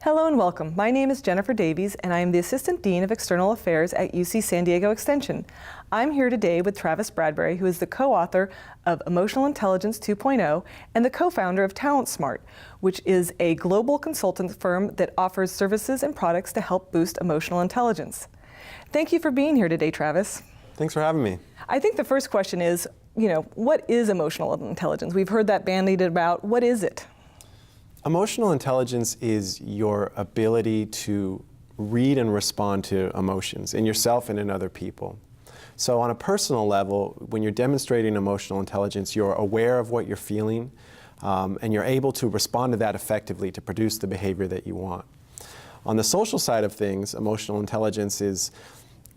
Hello and welcome. My name is Jennifer Davies, and I am the Assistant Dean of External Affairs at UC San Diego Extension. I'm here today with Travis Bradberry, who is the co-author of Emotional Intelligence 2.0 and the co-founder of TalentSmart, which is a global consultant firm that offers services and products to help boost emotional intelligence. Thank you for being here today, Travis. Thanks for having me. I think the first question is, what is emotional intelligence? We've heard that bandied about. What is it? Emotional intelligence is your ability to read and respond to emotions in yourself and in other people. So on a personal level, when you're demonstrating emotional intelligence, you're aware of what you're feeling, and you're able to respond to that effectively to produce the behavior that you want. On the social side of things, emotional intelligence is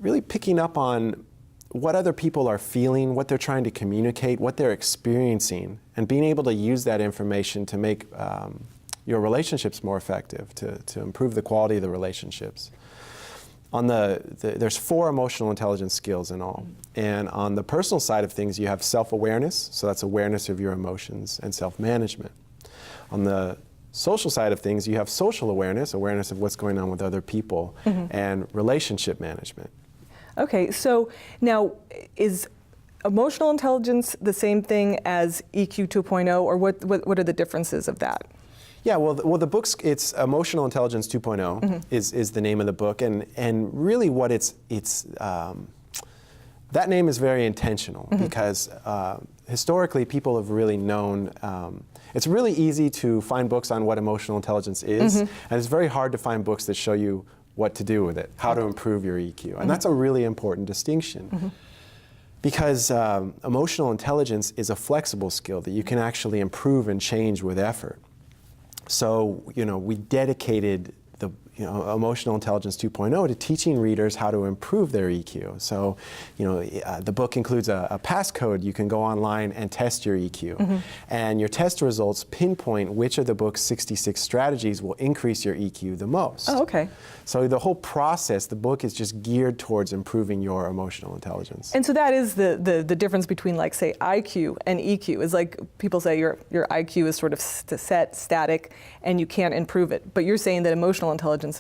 really picking up on what other people are feeling, what they're trying to communicate, what they're experiencing, and being able to use that information to make your relationships more effective, to improve the quality of the relationships. There's 4 emotional intelligence skills in all. And on the personal side of things, you have self-awareness, so that's awareness of your emotions, and self-management. On the social side of things, you have social awareness, awareness of what's going on with other people, and relationship management. Okay, so now is emotional intelligence the same thing as EQ 2.0, or what are the differences of that? Yeah, well, the book's, it's Emotional Intelligence 2.0 is the name of the book, and really what that name is very intentional because historically people have really known, it's really easy to find books on what emotional intelligence is, and it's very hard to find books that show you what to do with it, how to improve your EQ, and that's a really important distinction. Because emotional intelligence is a flexible skill that you can actually improve and change with effort. So, we dedicated the Emotional Intelligence 2.0 to teaching readers how to improve their EQ. So, the book includes a passcode. You can go online and test your EQ. And your test results pinpoint which of the book's 66 strategies will increase your EQ the most. Oh, okay. So the whole process, the book is just geared towards improving your emotional intelligence. And so that is the difference between, like, say, IQ and EQ. Is like people say your IQ is sort of set, static, and you can't improve it. But you're saying that emotional intelligence,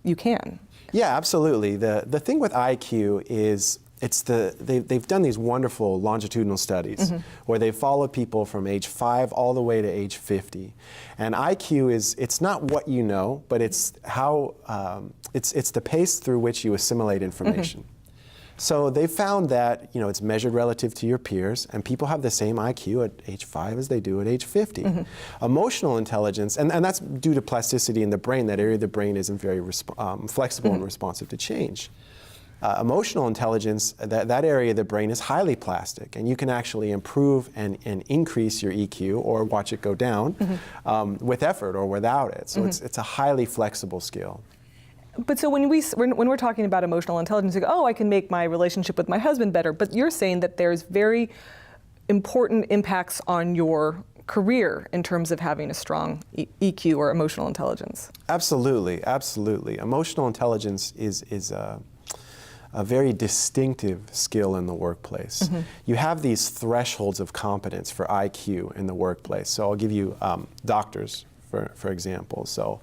you can. Yeah, absolutely. The thing with IQ is they've done these wonderful longitudinal studies where they've followed people from age 5 all the way to age 50. And IQ it's not what you know, but it's how it's the pace through which you assimilate information. So they found that it's measured relative to your peers, and people have the same IQ at age 5 as they do at age 50. Emotional intelligence, and that's due to plasticity in the brain. That area of the brain isn't very flexible and responsive to change. Emotional intelligence, that area of the brain is highly plastic, and you can actually improve and increase your EQ or watch it go down with effort or without it. So it's a highly flexible skill. But so when we're talking about emotional intelligence, you go, oh, I can make my relationship with my husband better. But you're saying that there's very important impacts on your career in terms of having a strong EQ or emotional intelligence. Absolutely, absolutely. Emotional intelligence is a very distinctive skill in the workplace. You have these thresholds of competence for IQ in the workplace. So I'll give you doctors, for example. So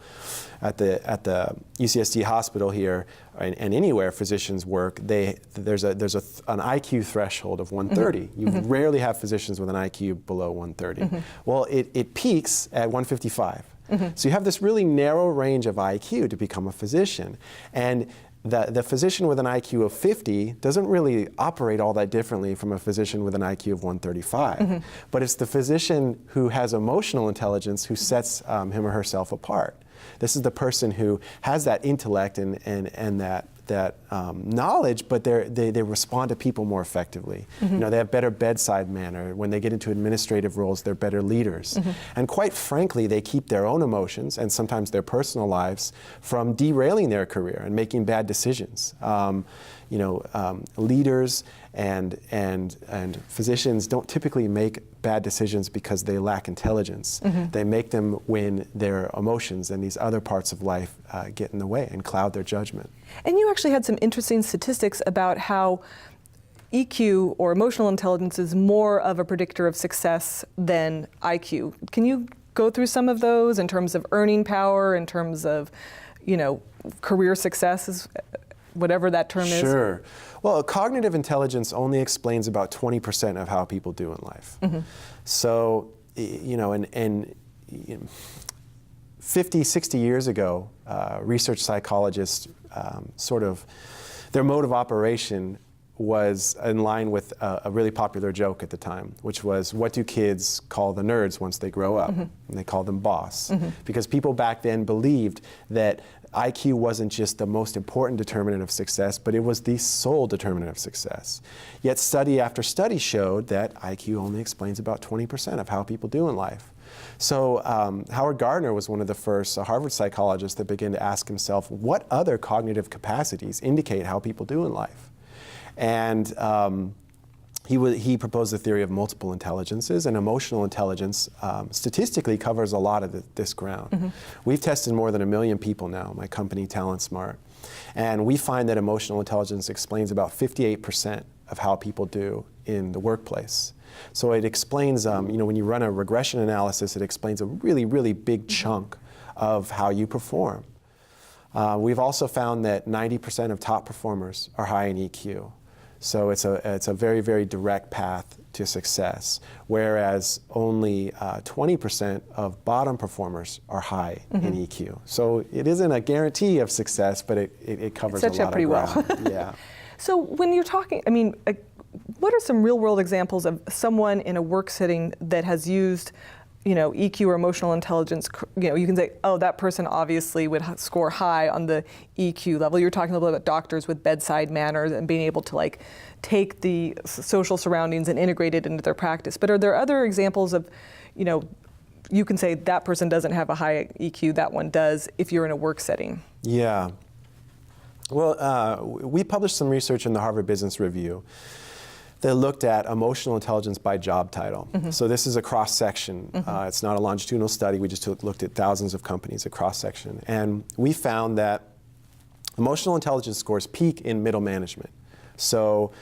at the UCSD hospital here, and anywhere physicians work, there's an IQ threshold of 130. You rarely have physicians with an IQ below 130. Well, it peaks at 155. So you have this really narrow range of IQ to become a physician. And the physician with an IQ of 50 doesn't really operate all that differently from a physician with an IQ of 135. But it's the physician who has emotional intelligence who sets him or herself apart. This is the person who has that intellect and that knowledge, but they respond to people more effectively. You know, they have better bedside manner. When they get into administrative roles, they're better leaders. And quite frankly, they keep their own emotions and sometimes their personal lives from derailing their career and making bad decisions. You know, leaders and physicians don't typically make bad decisions because they lack intelligence. They make them when their emotions and these other parts of life get in the way and cloud their judgment. And you actually had some interesting statistics about how EQ, or emotional intelligence, is more of a predictor of success than IQ. Can you go through some of those in terms of earning power, in terms of, you know, career success, whatever that term is? Sure. Well, cognitive intelligence only explains about 20% of how people do in life. So, you know, and 50, 60 years ago, research psychologists sort of, their mode of operation was in line with a really popular joke at the time, which was, what do kids call the nerds once they grow up? And they called them boss. Because people back then believed that IQ wasn't just the most important determinant of success, but it was the sole determinant of success. Yet study after study showed that IQ only explains about 20% of how people do in life. So Howard Gardner was one of the first Harvard psychologists that began to ask himself, what other cognitive capacities indicate how people do in life? And he proposed the theory of multiple intelligences, and emotional intelligence statistically covers a lot of this ground. We've tested more than 1 million people now, my company TalentSmart, and we find that emotional intelligence explains about 58% of how people do in the workplace. So it explains, you know, when you run a regression analysis, it explains a really, really big chunk of how you perform. We've also found that 90% of top performers are high in EQ. So it's a very, very direct path to success, whereas only 20% of bottom performers are high in EQ. So it isn't a guarantee of success, but it covers a lot of ground. Well. Yeah. So when you're talking, I mean, what are some real-world examples of someone in a work setting that has used, you know, EQ or emotional intelligence? You know, you can say, oh, that person obviously would score high on the EQ level. You're talking a little bit about doctors with bedside manners and being able to, like, take the social surroundings and integrate it into their practice. But are there other examples of, you know, you can say that person doesn't have a high EQ, that one does, if you're in a work setting? Yeah. Well, we published some research in the Harvard Business Review that looked at emotional intelligence by job title. So this is a cross-section. It's not a longitudinal study. We just looked at thousands of companies, a cross-section. And we found that emotional intelligence scores peak in middle management. So,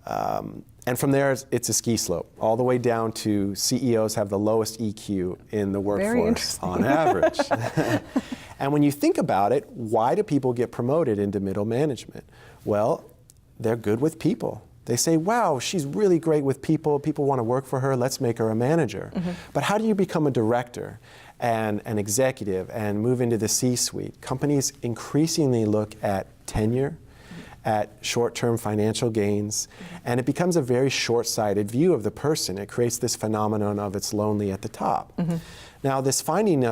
and from there, it's a ski slope. All the way down to CEOs have the lowest EQ in the workforce on average. And when you think about it, why do people get promoted into middle management? Well, they're good with people. They say, wow, she's really great with people. People want to work for her. Let's make her a manager. But how do you become a director and an executive and move into the C-suite? Companies increasingly look at tenure, at short-term financial gains, and it becomes a very short-sighted view of the person. It creates this phenomenon of it's lonely at the top. Now, this finding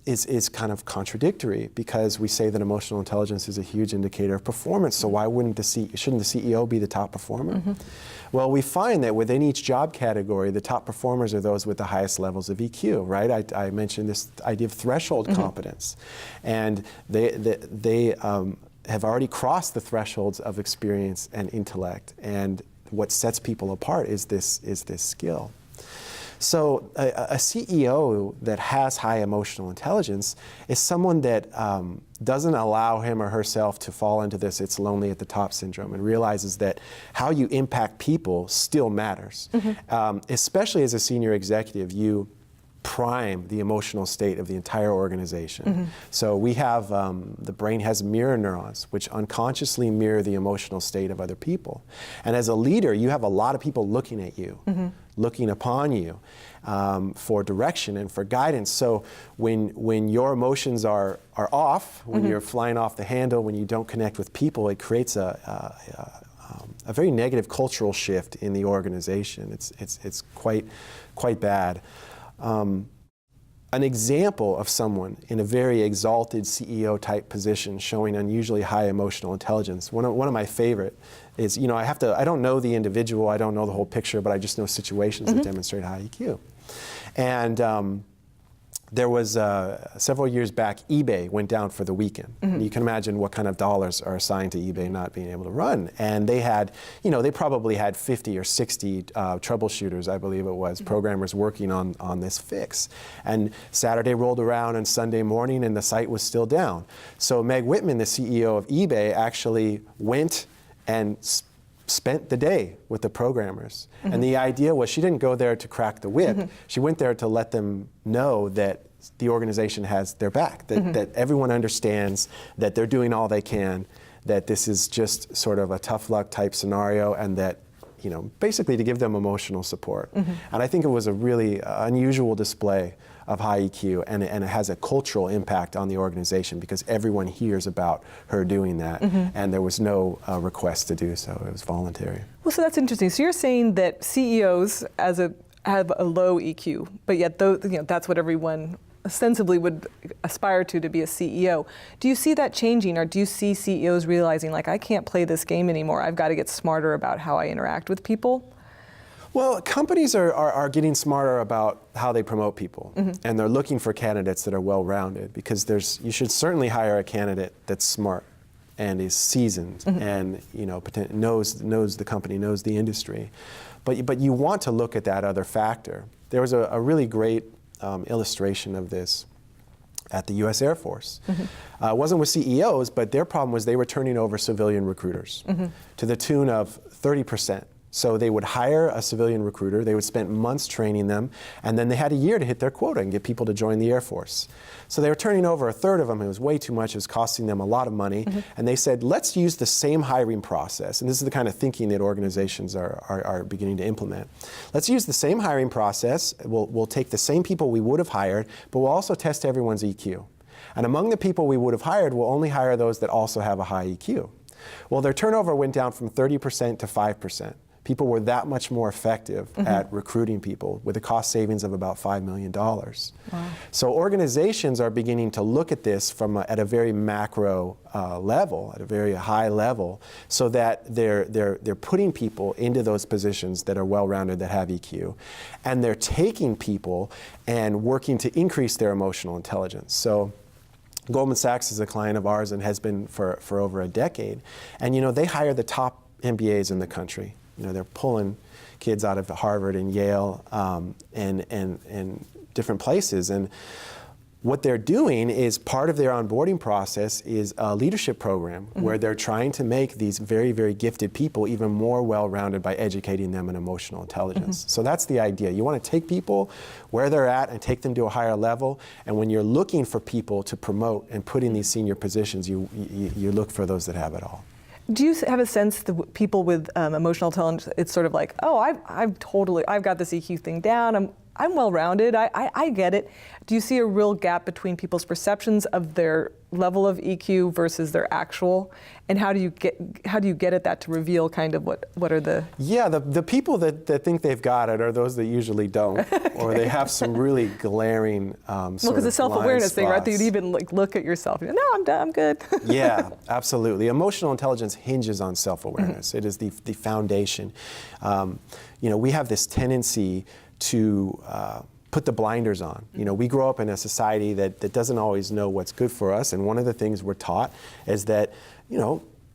is kind of contradictory because we say that emotional intelligence is a huge indicator of performance, so why shouldn't the CEO be the top performer? Well, we find that within each job category, the top performers are those with the highest levels of EQ, right? I mentioned this idea of threshold competence, and they have already crossed the thresholds of experience and intellect, and what sets people apart is this skill. So a CEO that has high emotional intelligence is someone that doesn't allow him or herself to fall into this "it's lonely at the top" syndrome, and realizes that how you impact people still matters. Especially as a senior executive, you prime the emotional state of the entire organization. So we have, the brain has mirror neurons, which unconsciously mirror the emotional state of other people. And as a leader, you have a lot of people looking at you, looking upon you for direction and for guidance. So when your emotions are off, when you're flying off the handle, when you don't connect with people, it creates a very negative cultural shift in the organization. It's quite bad. an example of someone in a very exalted CEO type position showing unusually high emotional intelligence. One of my favorite is, I don't know the individual, I don't know the whole picture, but I just know situations that demonstrate high EQ. And there was, several years back, eBay went down for the weekend. You can imagine what kind of dollars are assigned to eBay not being able to run. And they had, they probably had 50 or 60 troubleshooters, I believe it was, programmers working on this fix. And Saturday rolled around and Sunday morning and the site was still down. So Meg Whitman, the CEO of eBay, actually went and spent the day with the programmers. And the idea was she didn't go there to crack the whip. She went there to let them know that the organization has their back, that everyone understands that they're doing all they can, that this is just sort of a tough luck type scenario, and that, basically to give them emotional support. And I think it was a really unusual display of high EQ, and it has a cultural impact on the organization because everyone hears about her doing that, and there was no request to do so. It was voluntary. Well, so that's interesting. So you're saying that CEOs have a low EQ, but yet that's what everyone ostensibly would aspire to be a CEO. Do you see that changing, or do you see CEOs realizing, like, I can't play this game anymore, I've got to get smarter about how I interact with people? Well, companies are getting smarter about how they promote people, and they're looking for candidates that are well-rounded, because you should certainly hire a candidate that's smart and is seasoned and knows the company, knows the industry. But you want to look at that other factor. There was a really great illustration of this at the U.S. Air Force. It wasn't with CEOs, but their problem was they were turning over civilian recruiters to the tune of 30%. So they would hire a civilian recruiter, they would spend months training them, and then they had a year to hit their quota and get people to join the Air Force. So they were turning over a third of them. It was way too much. It was costing them a lot of money. And they said, let's use the same hiring process. And this is the kind of thinking that organizations are beginning to implement. Let's use the same hiring process. We'll take the same people we would have hired, but we'll also test everyone's EQ. And among the people we would have hired, we'll only hire those that also have a high EQ. Well, their turnover went down from 30% to 5%. People were that much more effective at recruiting people, with a cost savings of about $5 million. Wow. So organizations are beginning to look at this at a very macro level, at a very high level, so that they're putting people into those positions that are well-rounded, that have EQ, and they're taking people and working to increase their emotional intelligence. So Goldman Sachs is a client of ours and has been for over a decade, and they hire the top MBAs in the country. They're pulling kids out of Harvard and Yale and different places. And what they're doing is, part of their onboarding process is a leadership program where they're trying to make these very, very gifted people even more well-rounded by educating them in emotional intelligence. So that's the idea. You want to take people where they're at and take them to a higher level. And when you're looking for people to promote and put in these senior positions, you look for those that have it all. Do you have a sense that people with emotional intelligence, it's sort of like, oh, I've got this EQ thing down, I'm well-rounded, I get it. Do you see a real gap between people's perceptions of their level of EQ versus their actual? And how do you get at that to reveal kind of what are the... Yeah, the people that think they've got it are those that usually don't, or they have some really glaring well, because the self-awareness thing, right? That you'd even look at yourself, no, I'm good. Yeah, absolutely. Emotional intelligence hinges on self-awareness. It is the foundation. We have this tendency to put the blinders on. We grow up in a society that doesn't always know what's good for us, and one of the things we're taught is that,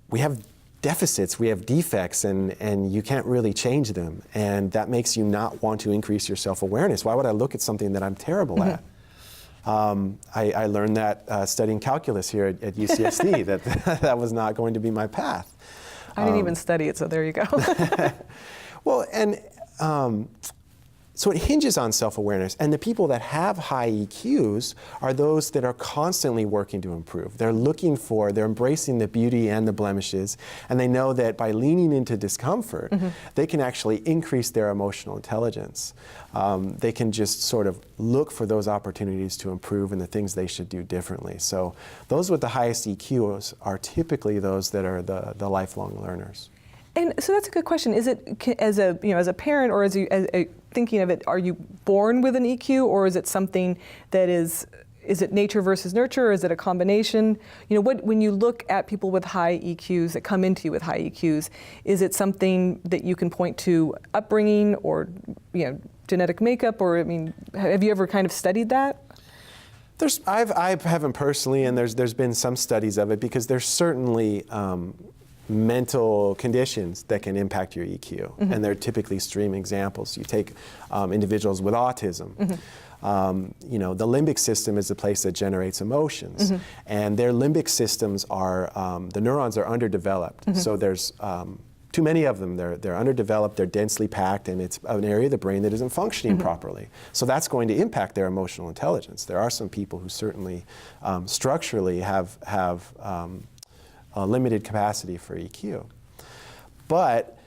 we have deficits, we have defects, and you can't really change them, and that makes you not want to increase your self-awareness. Why would I look at something that I'm terrible at? I learned that studying calculus here at UCSD, that was not going to be my path. I didn't even study it, so there you go. Well, and so it hinges on self-awareness, and the people that have high EQs are those that are constantly working to improve. They're embracing the beauty and the blemishes, and they know that by leaning into discomfort, they can actually increase their emotional intelligence. They can just sort of look for those opportunities to improve and the things they should do differently. So those with the highest EQs are typically those that are the lifelong learners. And so that's a good question. Is it, as a as a parent, or as thinking of it, are you born with an EQ, or is it something that is it nature versus nurture, or is it a combination? When you look at people with high EQs that come into you with high EQs, is it something that you can point to upbringing or genetic makeup, or have you ever kind of studied that? I haven't personally, and there's been some studies of it, because there's certainly mental conditions that can impact your EQ, and they're typically extreme examples. You take individuals with autism. The limbic system is the place that generates emotions, and their limbic systems are, the neurons are underdeveloped. So there's too many of them. They're underdeveloped, they're densely packed, and it's an area of the brain that isn't functioning properly. So that's going to impact their emotional intelligence. There are some people who certainly structurally have a limited capacity for EQ. But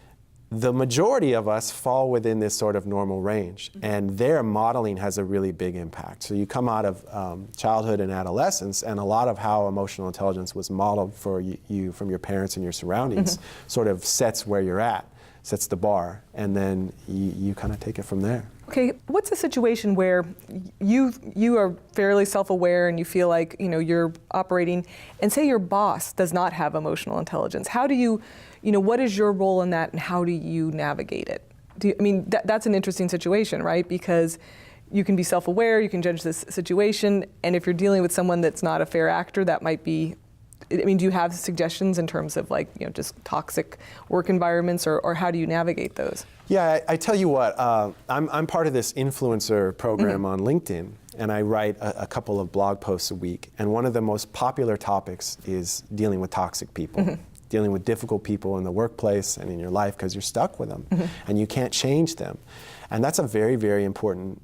the majority of us fall within this sort of normal range, and their modeling has a really big impact. So you come out of childhood and adolescence, and a lot of how emotional intelligence was modeled for you from your parents and your surroundings sort of sets where you're at, sets the bar, and then you kind of take it from there. Okay, what's a situation where you are fairly self-aware and you feel like you're operating, and say your boss does not have emotional intelligence? How do you, what is your role in that, and how do you navigate it? That's an interesting situation, right? Because you can be self-aware, you can judge this situation, and if you're dealing with someone that's not a fair actor, that might be. Do you have suggestions in terms of just toxic work environments, or how do you navigate those? Yeah, I tell you what, I'm part of this influencer program on LinkedIn, and I write a couple of blog posts a week, and one of the most popular topics is dealing with toxic people, dealing with difficult people in the workplace and in your life, because you're stuck with them, and you can't change them. And that's a very, very important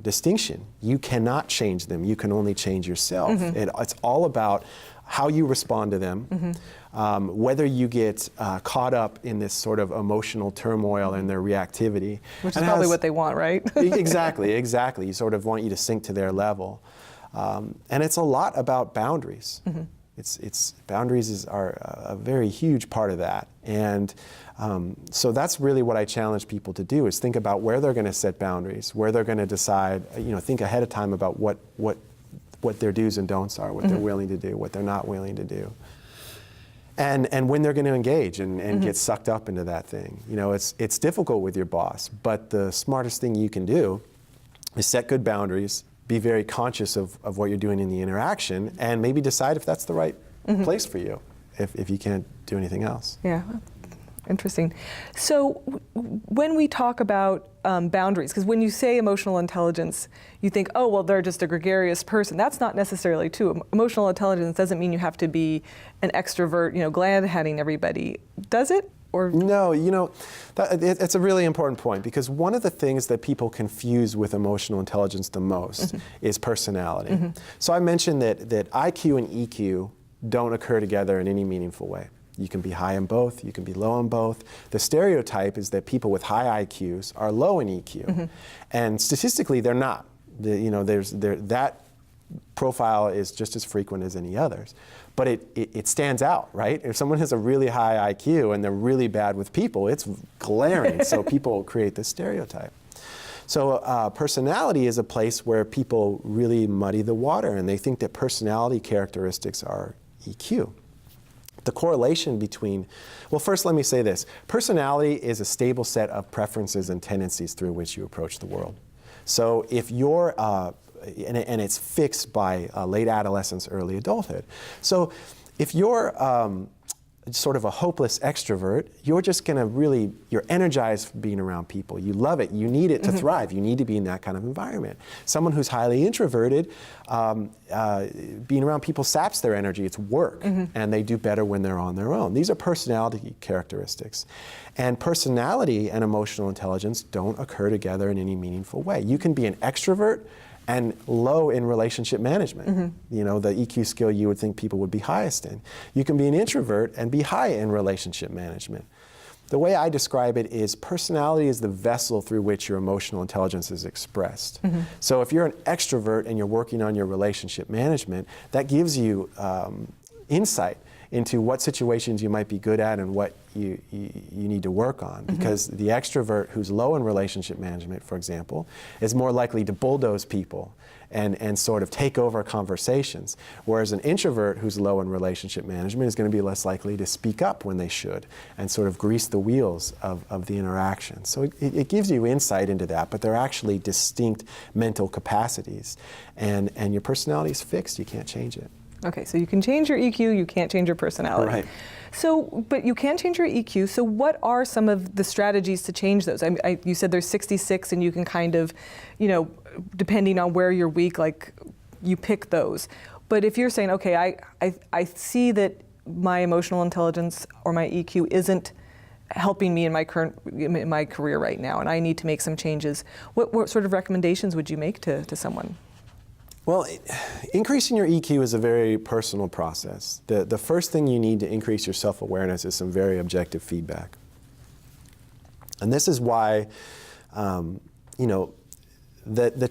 distinction. You cannot change them, you can only change yourself. It's all about how you respond to them, whether you get caught up in this sort of emotional turmoil and their reactivity. Which is probably what they want, right? Exactly. You sort of want you to sink to their level. And it's a lot about boundaries. Boundaries are a very huge part of that. And so that's really what I challenge people to do, is think about where they're going to set boundaries, where they're going to decide, think ahead of time about what their do's and don'ts are, what they're willing to do, what they're not willing to do. And when they're going to engage and get sucked up into that thing. It's difficult with your boss, but the smartest thing you can do is set good boundaries, be very conscious of what you're doing in the interaction, and maybe decide if that's the right place for you, if you can't do anything else. Yeah. Interesting. So when we talk about boundaries, because when you say emotional intelligence, you think, oh, well, they're just a gregarious person. That's not necessarily true. Emotional intelligence doesn't mean you have to be an extrovert, glad-handing everybody. Does it? Or no, it's a really important point, because one of the things that people confuse with emotional intelligence the most is personality. So I mentioned that IQ and EQ don't occur together in any meaningful way. You can be high in both, you can be low in both. The stereotype is that people with high IQs are low in EQ. And statistically, they're not. That profile is just as frequent as any others. But it stands out, right? If someone has a really high IQ and they're really bad with people, it's glaring. So people create this stereotype. So personality is a place where people really muddy the water, and they think that personality characteristics are EQ. The correlation between, well, first let me say this. Personality is a stable set of preferences and tendencies through which you approach the world. So if you're, and it's fixed by late adolescence, early adulthood. So if you're sort of a hopeless extrovert, you're just going to you're energized being around people. You love it. You need it to thrive. You need to be in that kind of environment. Someone who's highly introverted, being around people saps their energy. It's work. And they do better when they're on their own. These are personality characteristics. And personality and emotional intelligence don't occur together in any meaningful way. You can be an extrovert and low in relationship management. The EQ skill you would think people would be highest in. You can be an introvert and be high in relationship management. The way I describe it is personality is the vessel through which your emotional intelligence is expressed. So if you're an extrovert and you're working on your relationship management, that gives you insight into what situations you might be good at and what you need to work on. Because the extrovert who's low in relationship management, for example, is more likely to bulldoze people and sort of take over conversations. Whereas an introvert who's low in relationship management is going to be less likely to speak up when they should and sort of grease the wheels of the interaction. So it gives you insight into that, but they're actually distinct mental capacities. And your personality is fixed, you can't change it. Okay, so you can change your EQ, you can't change your personality. Right. So, but you can change your EQ, so what are some of the strategies to change those? You said there's 66 and you can kind of, depending on where you're weak, like you pick those. But if you're saying, okay, I see that my emotional intelligence or my EQ isn't helping me in my career right now and I need to make some changes, what sort of recommendations would you make to someone? Well, increasing your EQ is a very personal process. The first thing you need to increase your self-awareness is some very objective feedback. And this is why, the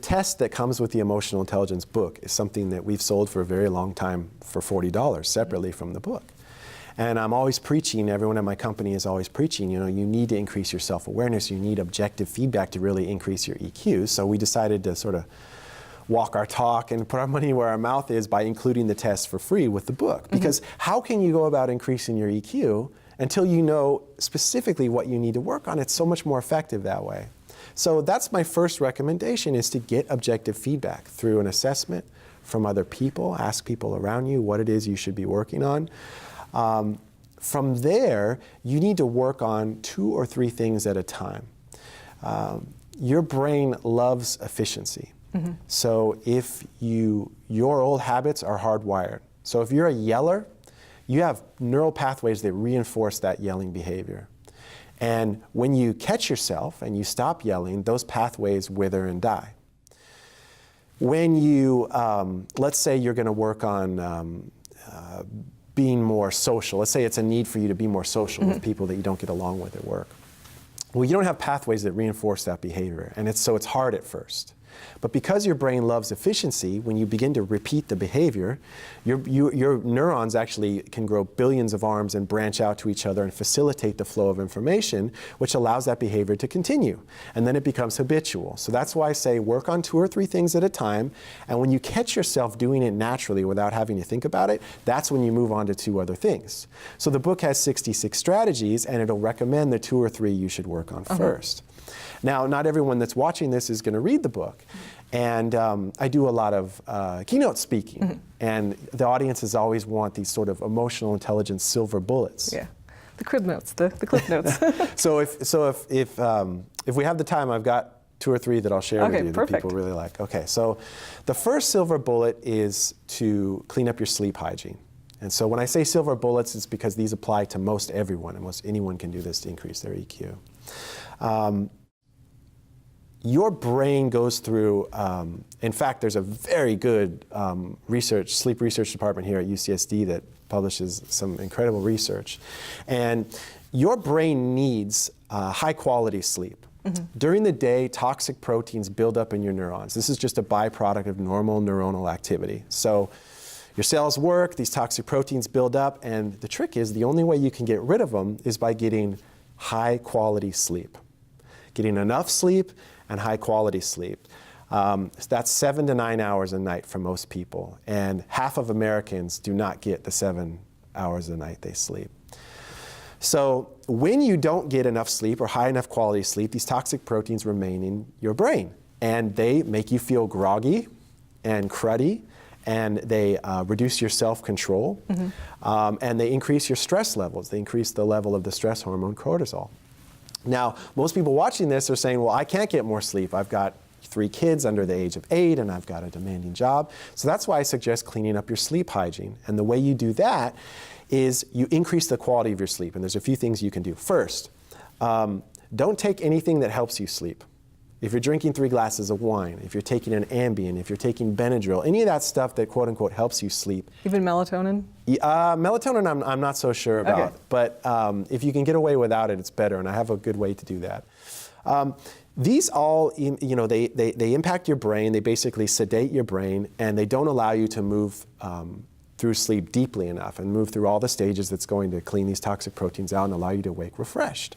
test that comes with the Emotional Intelligence book is something that we've sold for a very long time for $40 separately from the book. And I'm always preaching, everyone at my company is always preaching, you need to increase your self-awareness, you need objective feedback to really increase your EQ. So we decided to sort of walk our talk and put our money where our mouth is by including the test for free with the book. Because how can you go about increasing your EQ until you know specifically what you need to work on? It's so much more effective that way. So that's my first recommendation, is to get objective feedback through an assessment from other people. Ask people around you what it is you should be working on. From there, you need to work on 2 or 3 things at a time. Your brain loves efficiency. So if your old habits are hardwired. So if you're a yeller, you have neural pathways that reinforce that yelling behavior. And when you catch yourself and you stop yelling, those pathways wither and die. When you, let's say you're going to work on being more social. Let's say it's a need for you to be more social with people that you don't get along with at work. Well, you don't have pathways that reinforce that behavior, and so it's hard at first. But because your brain loves efficiency, when you begin to repeat the behavior, your neurons actually can grow billions of arms and branch out to each other and facilitate the flow of information, which allows that behavior to continue. And then it becomes habitual. So that's why I say work on 2 or 3 things at a time. And when you catch yourself doing it naturally without having to think about it, that's when you move on to 2 other things. So the book has 66 strategies, and it'll recommend the 2 or 3 you should work on first. Now, not everyone that's watching this is going to read the book. And I do a lot of keynote speaking. And the audiences always want these sort of emotional intelligence silver bullets. Yeah, the crib notes, the clip notes. So if we have the time, I've got 2 or 3 that I'll share with you that people really like. Okay, so the first silver bullet is to clean up your sleep hygiene. And so when I say silver bullets, it's because these apply to most everyone, and most anyone can do this to increase their EQ. Your brain goes through, in fact, there's a very good sleep research department here at UCSD that publishes some incredible research. And your brain needs high quality sleep. During the day, toxic proteins build up in your neurons. This is just a byproduct of normal neuronal activity. So your cells work, these toxic proteins build up, and the trick is the only way you can get rid of them is by getting high quality sleep. Getting enough sleep and high quality sleep. That's 7 to 9 hours a night for most people. And half of Americans do not get the 7 hours a night they sleep. So when you don't get enough sleep or high enough quality sleep, these toxic proteins remain in your brain. And they make you feel groggy and cruddy, and they reduce your self-control, and they increase your stress levels. They increase the level of the stress hormone cortisol. Now, most people watching this are saying, well, I can't get more sleep. I've got 3 kids under the age of 8, and I've got a demanding job. So that's why I suggest cleaning up your sleep hygiene. And the way you do that is you increase the quality of your sleep. And there's a few things you can do. First, don't take anything that helps you sleep. If you're drinking 3 glasses of wine, if you're taking an Ambien, if you're taking Benadryl, any of that stuff that quote unquote helps you sleep. Even melatonin? Melatonin I'm not so sure about, but if you can get away without it, it's better, and I have a good way to do that. These all, they impact your brain, they basically sedate your brain, and they don't allow you to move through sleep deeply enough and move through all the stages that's going to clean these toxic proteins out and allow you to wake refreshed.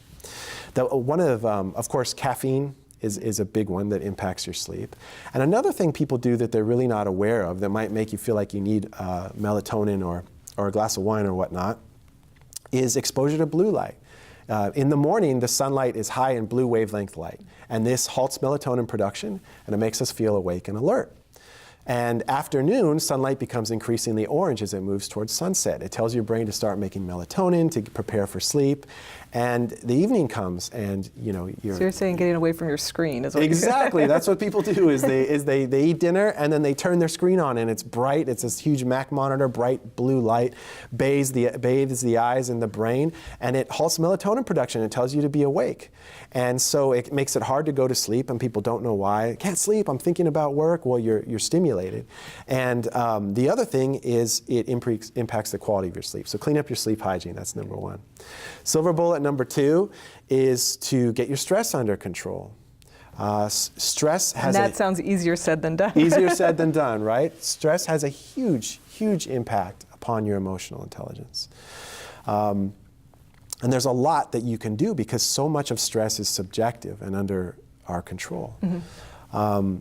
One of course, caffeine is a big one that impacts your sleep. And another thing people do that they're really not aware of that might make you feel like you need melatonin or a glass of wine or whatnot is exposure to blue light. In the morning, the sunlight is high in blue wavelength light, and this halts melatonin production, and it makes us feel awake and alert. And afternoon, sunlight becomes increasingly orange as it moves towards sunset. It tells your brain to start making melatonin to prepare for sleep. And the evening comes, and So you're saying getting away from your screen is what exactly. That's what people do. Is they eat dinner and then they turn their screen on, and it's bright. It's this huge Mac monitor, bright blue light, bathes the eyes and the brain, and it halts melatonin production. It tells you to be awake, and so it makes it hard to go to sleep. And people don't know why. I can't sleep. I'm thinking about work. Well, you're stimulated, and the other thing is it impacts the quality of your sleep. So clean up your sleep hygiene. That's number one. Silver bullet number 2 is to get your stress under control. Stress has that sounds easier said than done. Easier said than done, right? Stress has a huge, huge impact upon your emotional intelligence. And there's a lot that you can do because so much of stress is subjective and under our control. Mm-hmm.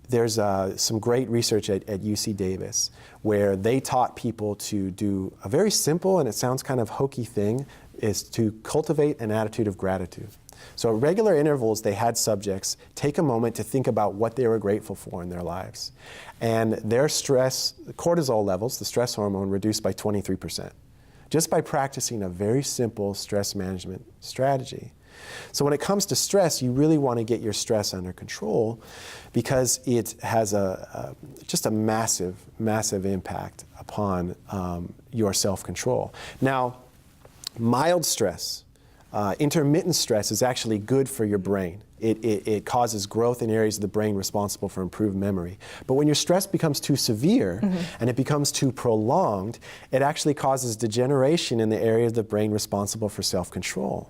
There's some great research at UC Davis where they taught people to do a very simple, and it sounds kind of hokey thing, is to cultivate an attitude of gratitude. So at regular intervals, they had subjects take a moment to think about what they were grateful for in their lives. And their stress, cortisol levels, the stress hormone, reduced by 23%, just by practicing a very simple stress management strategy. So when it comes to stress, you really want to get your stress under control because it has just a massive, massive impact upon your self-control. Now, mild stress, intermittent stress is actually good for your brain. It causes growth in areas of the brain responsible for improved memory. But when your stress becomes too severe and it becomes too prolonged, it actually causes degeneration in the area of the brain responsible for self-control.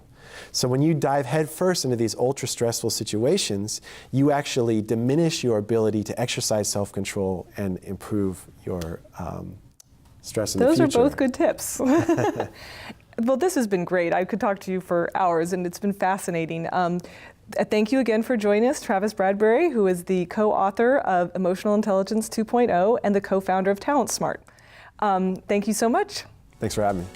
So when you dive headfirst into these ultra-stressful situations, you actually diminish your ability to exercise self-control and improve your stress in the future. Those are both good tips. Well, this has been great. I could talk to you for hours, and it's been fascinating. Thank you again for joining us, Travis Bradberry, who is the co-author of Emotional Intelligence 2.0 and the co-founder of Talent Smart. Thank you so much. Thanks for having me.